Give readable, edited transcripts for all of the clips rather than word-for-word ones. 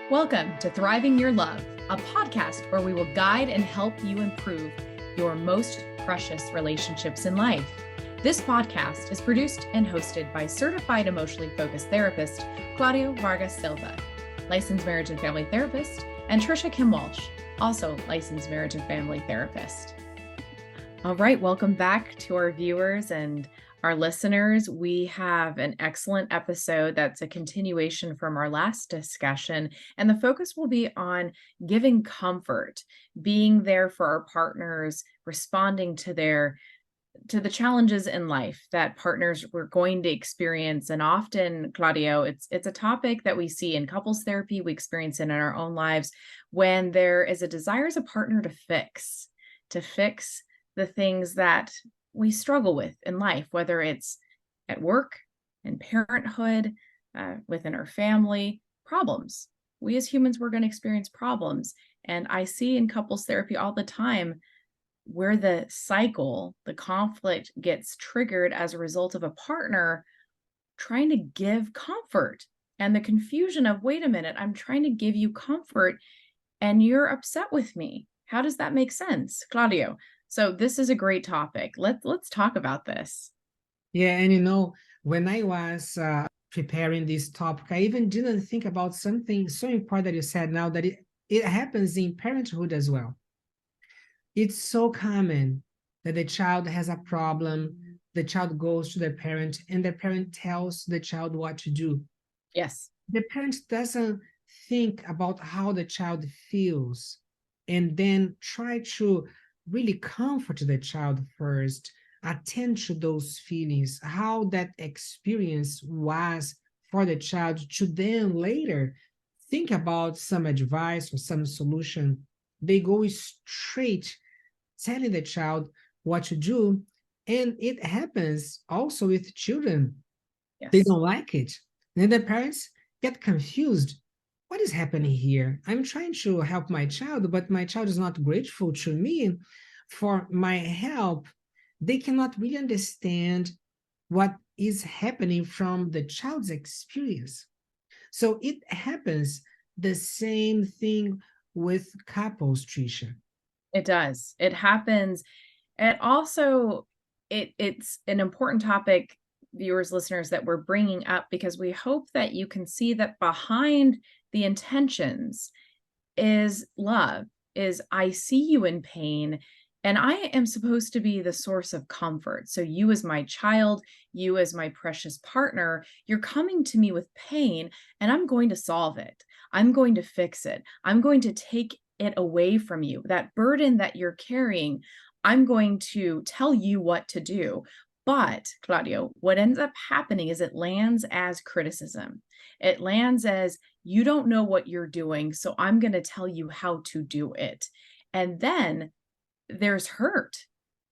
Welcome to Thriving Your Love, a podcast where we will guide and help you improve your most precious relationships in life. This podcast is produced and hosted by certified emotionally focused therapist Claudio Vargas Silva, licensed marriage and family therapist, and Trisha Kim Walsh, also licensed marriage and family therapist. All right, welcome back to our viewers and our listeners. We have an excellent episode that's a continuation from our last discussion, and the focus will be on giving comfort, being there for our partners, responding to the challenges in life that partners were going to experience. And often, Claudio, it's a topic that we see in couples therapy, we experience it in our own lives when there is a desire as a partner to fix the things that we struggle with in life, whether it's at work, in parenthood, within our family, problems. We as humans, we're going to experience problems. And I see in couples therapy all the time where the conflict gets triggered as a result of a partner trying to give comfort, and the confusion of, wait a minute, I'm trying to give you comfort and you're upset with me. How does that make sense, Claudio? So this is a great topic. Let's talk about this. Yeah, and when I was preparing this topic, I even didn't think about something so important that you said now, that it happens in parenthood as well. It's so common that the child has a problem, the child goes to the parent, and the parent tells the child what to do. Yes. The parent doesn't think about how the child feels and then try to really comfort the child first, attend to those feelings, how that experience was for the child, to then later think about some advice or some solution. They go straight telling the child what to do. And it happens also with children. Yes. They don't like it. Then the parents get confused. What is happening here? I'm trying to help my child, but my child is not grateful to me for my help. They cannot really understand what is happening from the child's experience. So it happens the same thing with couples, Trisha. It does. It happens. And also, it's an important topic, viewers, listeners, that we're bringing up, because we hope that you can see that behind the intentions is love, is I see you in pain, and I am supposed to be the source of comfort. So you as my child, you as my precious partner, you're coming to me with pain, and I'm going to solve it. I'm going to fix it. I'm going to take it away from you. That burden that you're carrying, I'm going to tell you what to do. But, Claudio, what ends up happening is it lands as criticism. It lands as, you don't know what you're doing, so I'm going to tell you how to do it. And then there's hurt.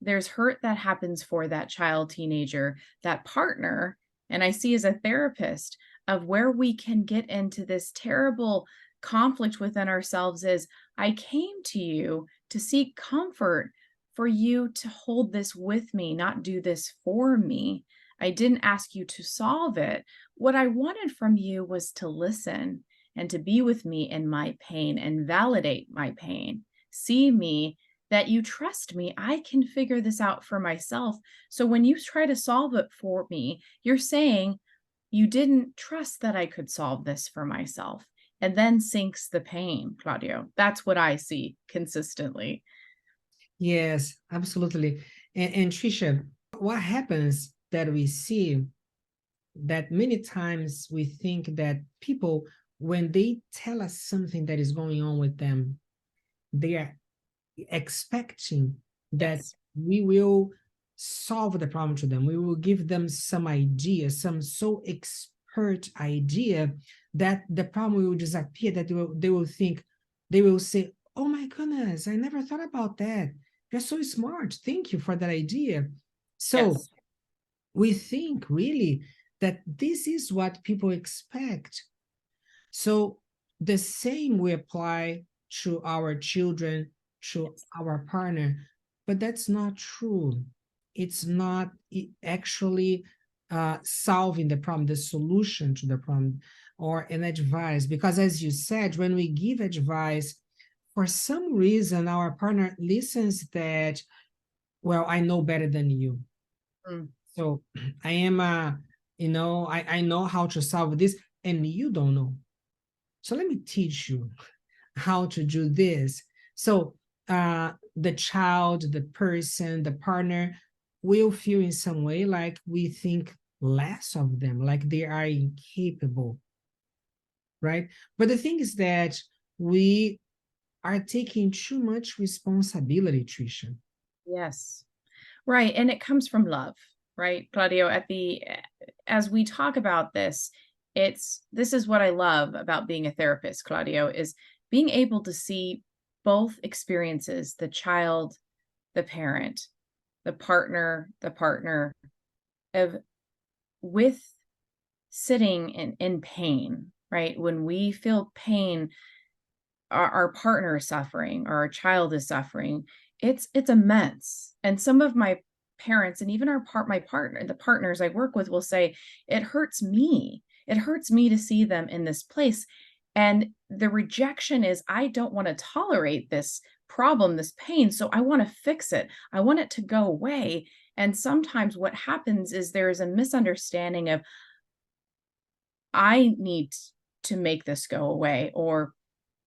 There's hurt that happens for that child, teenager, that partner. And I see as a therapist of where we can get into this terrible conflict within ourselves is, I came to you to seek comfort, for you to hold this with me, not do this for me. I didn't ask you to solve it. What I wanted from you was to listen and to be with me in my pain and validate my pain. See me, that you trust me. I can figure this out for myself. So when you try to solve it for me, you're saying you didn't trust that I could solve this for myself. And then sinks the pain, Claudio. That's what I see consistently. Yes, absolutely. And Trisha, what happens that we see that many times we think that people, when they tell us something that is going on with them, they are expecting that Yes. we will solve the problem to them. We will give them some idea, some so expert idea that the problem will disappear, that they will think, they will say, oh my goodness, I never thought about that. You're so smart. Thank you for that idea. So Yes. we think really that this is what people expect. So the same we apply to our children, to our partner, but that's not true. It's not actually solving the problem, the solution to the problem, or an advice. Because as you said, when we give advice, for some reason, our partner listens that, well, I know better than you. Mm. So I am, I know how to solve this, and you don't know. So let me teach you how to do this. So the child, the person, the partner will feel in some way like we think less of them, like they are incapable, right? But the thing is that we are taking too much responsibility, Trisha. Yes. Right. And it comes from love, right, Claudio? As we talk about this, this is what I love about being a therapist, Claudio, is being able to see both experiences, the child, the parent, the partner of with sitting in pain, right? When we feel pain, our partner is suffering or our child is suffering, it's immense. And some of my parents and even my partner, the partners I work with will say, it hurts me. It hurts me to see them in this place. And the rejection is, I don't want to tolerate this problem, this pain. So I want to fix it. I want it to go away. And sometimes what happens is there is a misunderstanding of, I need to make this go away, or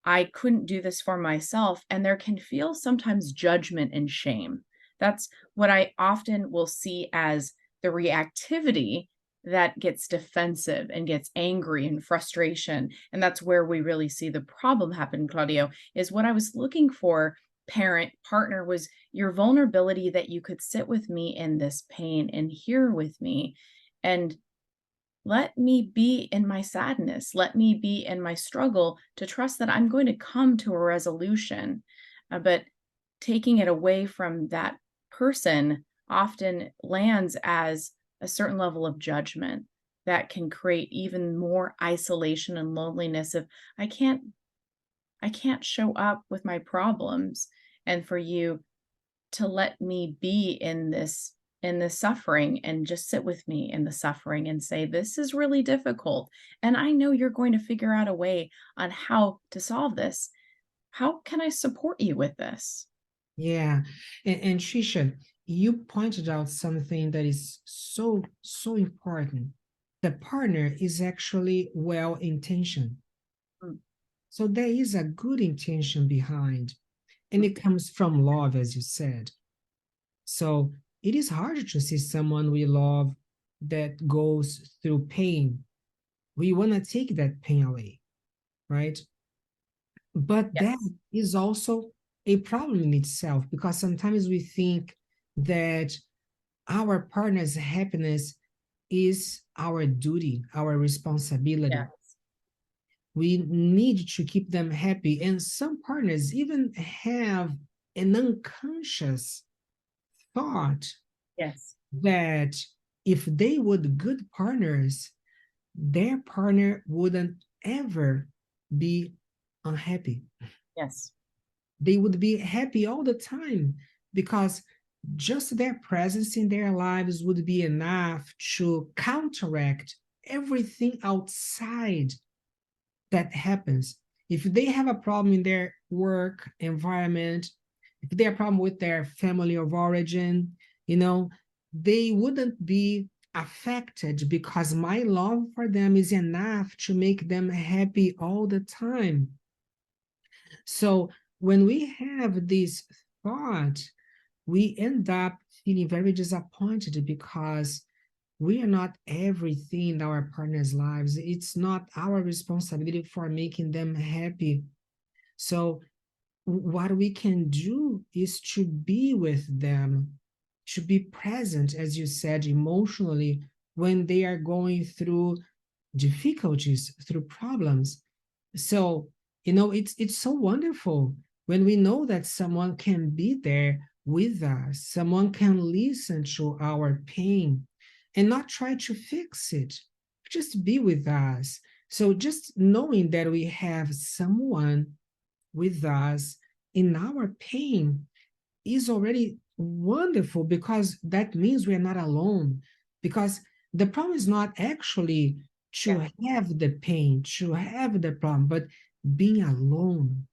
I couldn't do this for myself. And there can feel sometimes judgment and shame. That's what I often will see as the reactivity that gets defensive and gets angry and frustration. And that's where we really see the problem happen, Claudio, is what I was looking for, parent, partner, was your vulnerability that you could sit with me in this pain and hear with me. And let me be in my sadness. Let me be in my struggle to trust that I'm going to come to a resolution. But taking it away from that person often lands as a certain level of judgment that can create even more isolation and loneliness of, I can't I can't show up with my problems, and for you to let me be in this suffering and just sit with me in the suffering and say, this is really difficult, and I know you're going to figure out a way on how to solve this. How can I support you with this? Yeah. And Trisha, you pointed out something that is so, so important. The partner is actually well intentioned. Mm, So there is a good intention behind, and mm. it comes from love, as you said. So it is hard to see someone we love that goes through pain. We want to take that pain away, right? But that Yes. is also a problem in itself because sometimes we think that our partner's happiness is our duty, our responsibility. Yes. We need to keep them happy. And some partners even have an unconscious thought Yes. that if they were good partners, their partner wouldn't ever be unhappy. Yes. They would be happy all the time because just their presence in their lives would be enough to counteract everything outside that happens. If they have a problem in their work environment, if they have a problem with their family of origin, you know, they wouldn't be affected because my love for them is enough to make them happy all the time. So when we have this thought, we end up feeling very disappointed because we are not everything in our partner's lives. It's not our responsibility for making them happy. So what we can do is to be with them, to be present, as you said, emotionally when they are going through difficulties, through problems. So, it's so wonderful when we know that someone can be there with us, someone can listen to our pain and not try to fix it, just be with us. So, just knowing that we have someone with us in our pain is already wonderful because that means we're not alone. Because The problem is not actually to Yeah. have the pain, to have the problem, but being alone.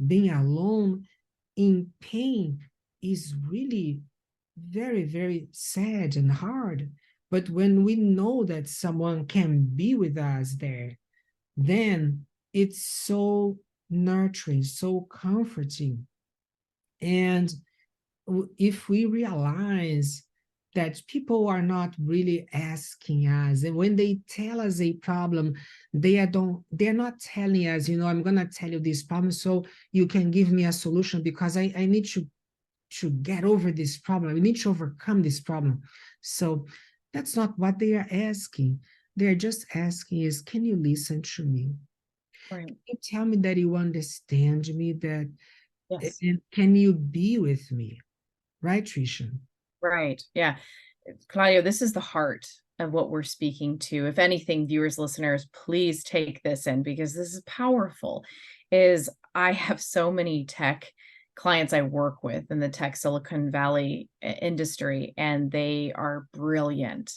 Being alone in pain is really very, very sad and hard. But when we know that someone can be with us there, then it's so nurturing, so comforting. And if we realize that people are not really asking us, and when they tell us a problem, they're not telling us, I'm gonna tell you this problem so you can give me a solution, because I need to get over this problem. I need to overcome this problem. So that's not what they are asking. They're just asking is, can you listen to me? Right. You tell me that you understand me, that Yes. and can you be with me? Right, Trisha? Right. Yeah. Claudio, this is the heart of what we're speaking to. If anything, viewers, listeners, please take this in because this is powerful. Is I have so many tech clients I work with in the tech Silicon Valley industry, and they are brilliant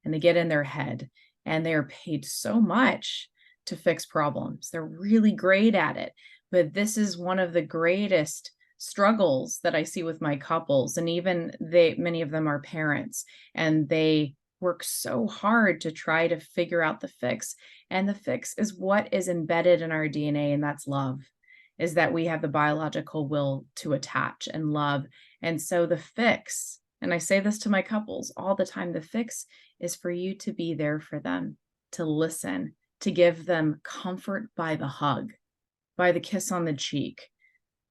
and they get in their head and they are paid so much to fix problems. They're really great at it. But this is one of the greatest struggles that I see with my couples, and even many of them are parents, and they work so hard to try to figure out the fix. And the fix is what is embedded in our DNA, and that's love. Is that we have the biological will to attach and love. And so the fix, and I say this to my couples all the time, the fix is for you to be there for them, to listen, to give them comfort by the hug, by the kiss on the cheek,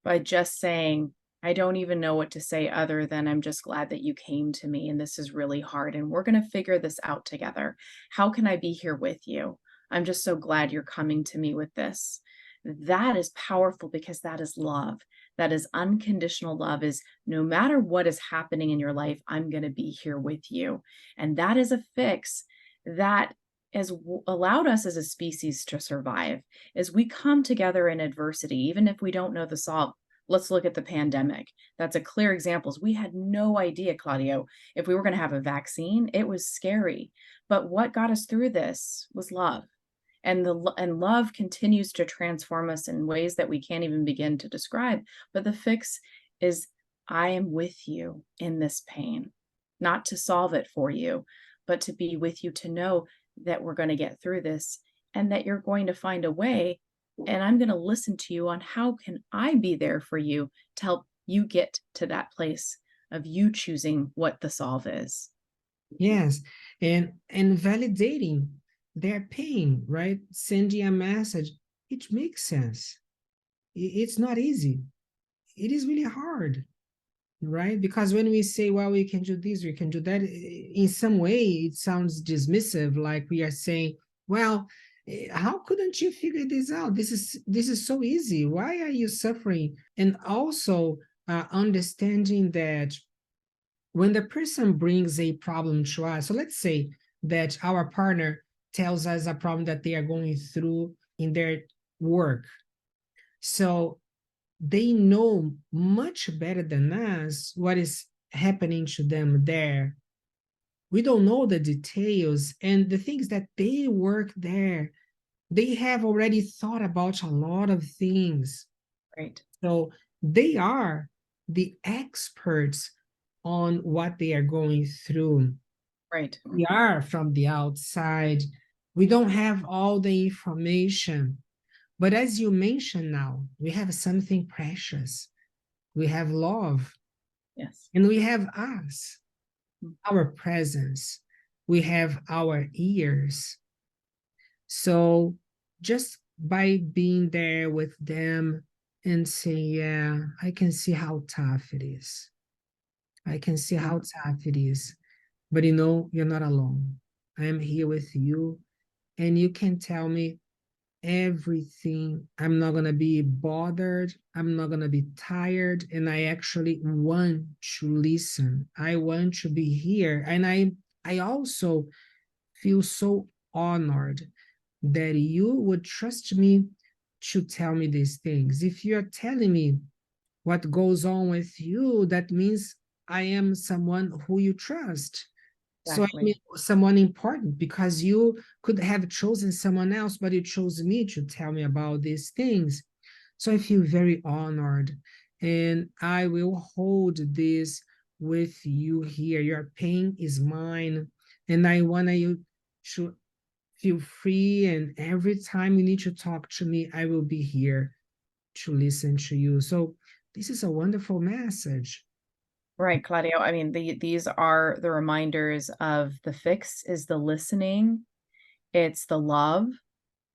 by just saying, I don't even know what to say other than I'm just glad that you came to me and this is really hard and we're going to figure this out together. How can I be here with you? I'm just so glad you're coming to me with this. That is powerful because that is love. That is unconditional love, is no matter what is happening in your life, I'm going to be here with you. And that is a fix that has allowed us as a species to survive. As we come together in adversity, even if we don't know the solve. Let's look at the pandemic. That's a clear example. We had no idea, Claudio, if we were going to have a vaccine. It was scary. But what got us through this was love. And love continues to transform us in ways that we can't even begin to describe. But the fix is, I am with you in this pain, not to solve it for you, but to be with you, to know that we're going to get through this and that you're going to find a way. And I'm going to listen to you on how can I be there for you to help you get to that place of you choosing what the solve is. Yes, and validating their pain, right? Sending a message, it makes sense. It's not easy. It is really hard, right? Because when we say, well, we can do this, we can do that, in some way it sounds dismissive, like we are saying, well, how couldn't you figure this out? This is so easy. Why are you suffering? And also understanding that when the person brings a problem to us, so let's say that our partner tells us a problem that they are going through in their work. So they know much better than us what is happening to them there. We don't know the details and the things that they work there. They have already thought about a lot of things. Right. So they are the experts on what they are going through. Right. We are from the outside. We don't have all the information. But as you mentioned now, we have something precious. We have love, Yes. and we have us, our presence. We have our ears. So just by being there with them and saying, yeah, I can see how tough it is. I can see how tough it is. But you're not alone. I am here with you, and you can tell me everything. I'm not going to be bothered. I'm not going to be tired. And I actually want to listen. I want to be here. And I also feel so honored that you would trust me to tell me these things. If you're telling me what goes on with you, that means I am someone who you trust. So I Exactly. mean, someone important because you could have chosen someone else, but you chose me to tell me about these things. So I feel very honored, and I will hold this with you here. Your pain is mine, and I want you to feel free. And every time you need to talk to me, I will be here to listen to you. So this is a wonderful message. Right, Claudio. I mean, these are the reminders of the fix is the listening, it's the love.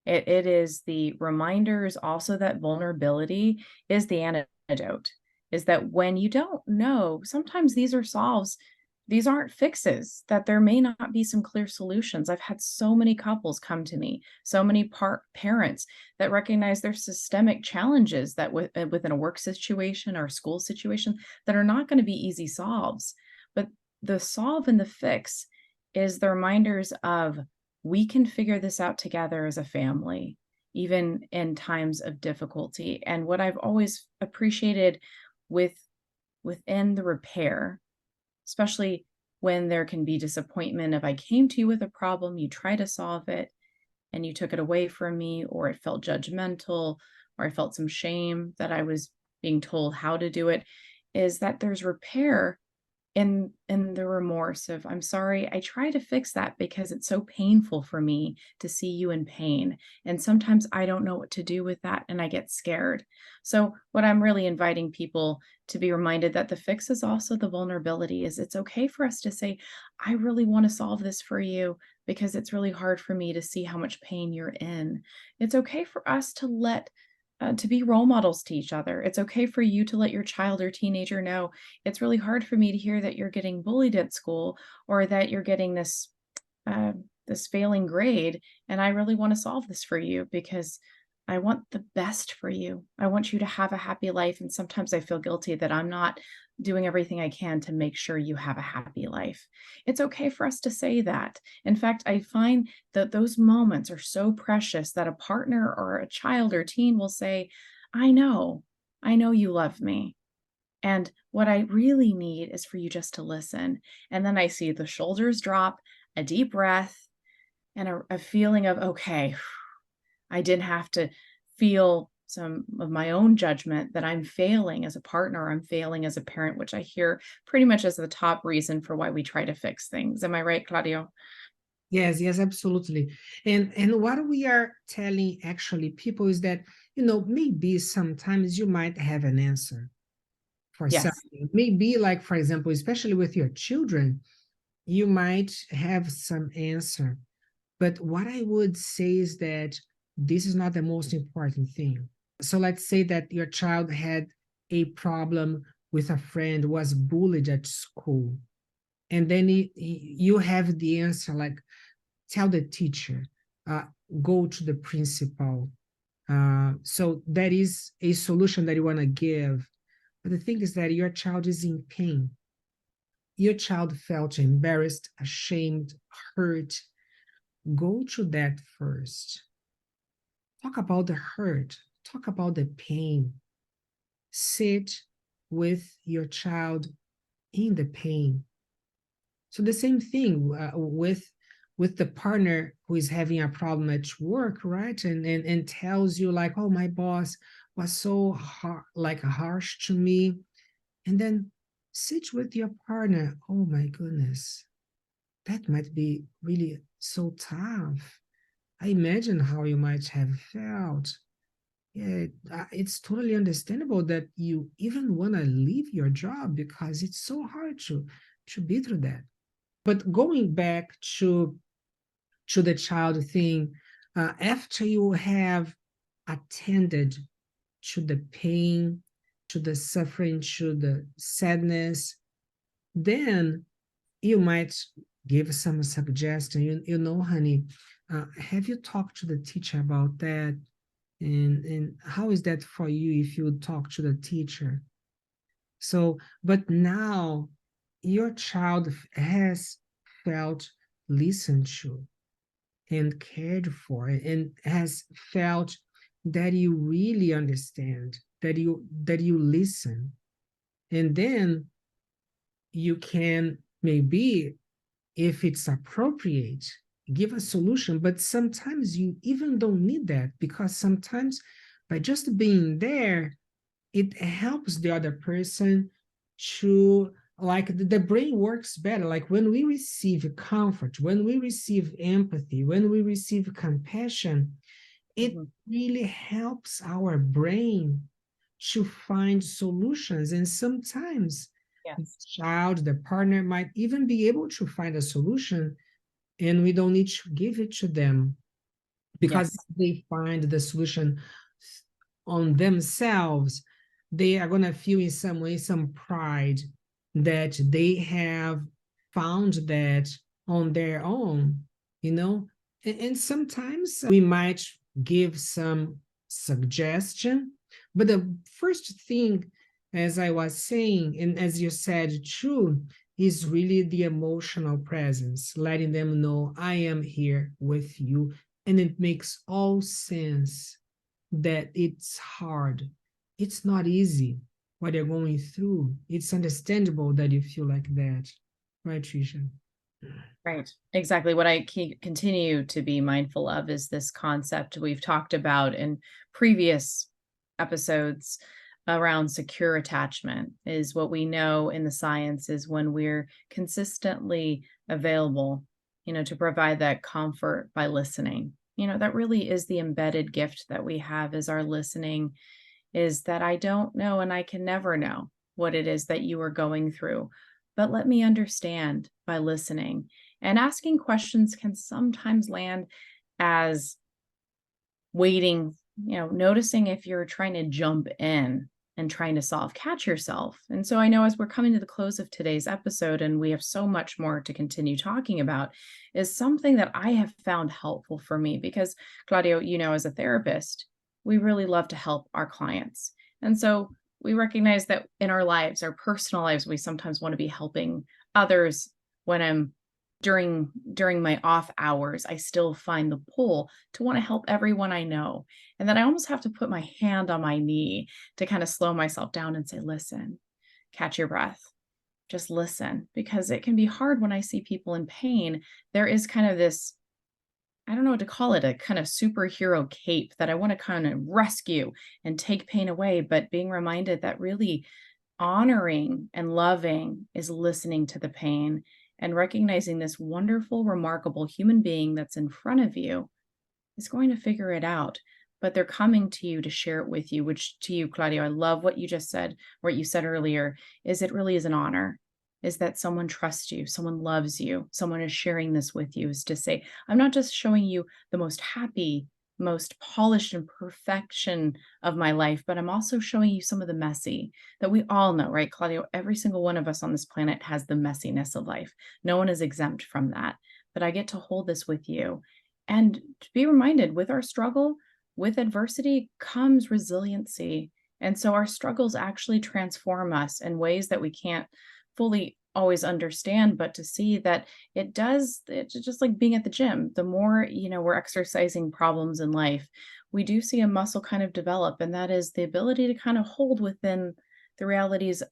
It is the reminders also that vulnerability is the antidote, is that when you don't know, sometimes these are solves, these aren't fixes, that there may not be some clear solutions. I've had so many couples come to me, so many parents that recognize there's systemic challenges that within a work situation or a school situation that are not going to be easy solves. But the solve and the fix is the reminders of we can figure this out together as a family, even in times of difficulty. And what I've always appreciated with within the repair, especially when there can be disappointment, if I came to you with a problem, you try to solve it and you took it away from me, or it felt judgmental, or I felt some shame that I was being told how to do it, is that there's repair in the remorse of, "I'm sorry, I try to fix that because it's so painful for me to see you in pain, and sometimes I don't know what to do with that, and I get scared." So, what I'm really inviting people to be reminded that the fix is also the vulnerability, is it's okay for us to say, "I really wanna solve this for you because it's really hard for me to see how much pain you're in." It's okay for us to be role models to each other. It's okay for you to let your child or teenager know, "It's really hard for me to hear that you're getting bullied at school or that you're getting this failing grade, and I really want to solve this for you because I want the best for you. I want you to have a happy life, and sometimes I feel guilty that I'm not doing everything I can to make sure you have a happy life." It's okay for us to say that. In fact, I find that those moments are so precious that a partner or a child or teen will say, I know you love me. And what I really need is for you just to listen." And then I see the shoulders drop, a deep breath, and a feeling of, okay, I didn't have to feel some of my own judgment that I'm failing as a partner, I'm failing as a parent, which I hear pretty much as the top reason for why we try to fix things. Am I right, Claudio? Yes, yes, absolutely. And what we are telling actually people is that, maybe sometimes you might have an answer for Yes. something. Maybe like, for example, especially with your children, you might have some answer. But what I would say is that this is not the most important thing. So let's say that your child had a problem with a friend, was bullied at school, and then you have the answer like, tell the teacher, uh, go to the principal. So that is a solution that you want to give. But the thing is that your child is in pain. Your child felt embarrassed, ashamed, hurt. Go to that first. Talk about the hurt, talk about the pain. Sit with your child in the pain. So the same thing with the partner who is having a problem at work, right? And tells you like, oh, my boss was so harsh to me. And then sit with your partner. Oh my goodness, that might be really so tough. I imagine how you might have felt. Yeah, it's totally understandable that you even want to leave your job because it's so hard to be through that. But going back to the child thing, after you have attended to the pain, to the suffering, to the sadness, then you might give some suggestion. Honey, have you talked to the teacher about that? And how is that for you if you talk to the teacher? So, but now your child has felt listened to and cared for and has felt that you really understand, that you listen. And then you can maybe if it's appropriate, give a solution. But sometimes you even don't need that, because sometimes by just being there, it helps the other person to, like, the brain works better. Like when we receive comfort, when we receive empathy, when we receive compassion, it Mm-hmm. really helps our brain to find solutions. And sometimes the Yes. child, the partner might even be able to find a solution, and we don't need to give it to them, because Yes. they find the solution on themselves, they are going to feel in some way some pride that they have found that on their own, you know. And sometimes we might give some suggestion, but the first thing, as I was saying, and as you said too, is really the emotional presence, letting them know I am here with you. And it makes all sense that it's hard. It's not easy what you're going through. It's understandable that you feel like that. Right, Trisha? Right. Exactly. What I continue to be mindful of is this concept we've talked about in previous episodes around secure attachment. Is what we know in the science is when we're consistently available, to provide that comfort by listening. That really is the embedded gift that we have, is our listening, is that I don't know and I can never know what it is that you are going through. But let me understand by listening. And asking questions can sometimes land as waiting, noticing if you're trying to jump in and trying to catch yourself. And so I know as we're coming to the close of today's episode, and we have so much more to continue talking about, is something that I have found helpful for me because, Claudio, as a therapist, we really love to help our clients. And so we recognize that in our lives, our personal lives, we sometimes want to be helping others. When I'm during my off hours, I still find the pull to want to help everyone I know. And then I almost have to put my hand on my knee to kind of slow myself down and say, listen, catch your breath, just listen, because it can be hard when I see people in pain. There is kind of this, I don't know what to call it, a kind of superhero cape that I want to kind of rescue and take pain away, but being reminded that really honoring and loving is listening to the pain and recognizing this wonderful, remarkable human being that's in front of you is going to figure it out. But they're coming to you to share it with you, which to you, Claudio, I love what you just said, what you said earlier, is it really is an honor, is that someone trusts you, someone loves you, someone is sharing this with you, is to say, I'm not just showing you the most happy, most polished and perfection of my life, but I'm also showing you some of the messy that we all know, right, Claudio? Every single one of us on this planet has the messiness of life. No one is exempt from that. But I get to hold this with you and to be reminded with our struggle, with adversity comes resiliency. And so our struggles actually transform us in ways that we can't fully always understand, but to see that it's just like being at the gym. The more, we're exercising problems in life, we do see a muscle kind of develop, and that is the ability to kind of hold within the realities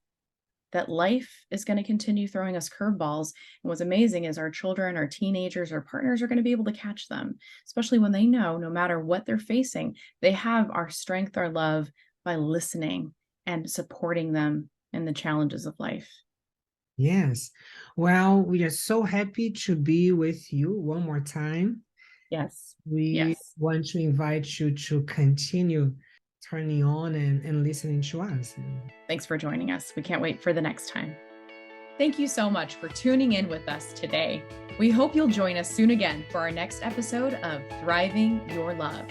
that life is going to continue throwing us curveballs. And what's amazing is our children, our teenagers, our partners are going to be able to catch them, especially when they know no matter what they're facing, they have our strength, our love by listening and supporting them in the challenges of life. Yes. Well, we are so happy to be with you one more time. Yes. We Yes. want to invite you to continue turning on and listening to us. Thanks for joining us. We can't wait for the next time. Thank you so much for tuning in with us today. We hope you'll join us soon again for our next episode of Thriving Your Love.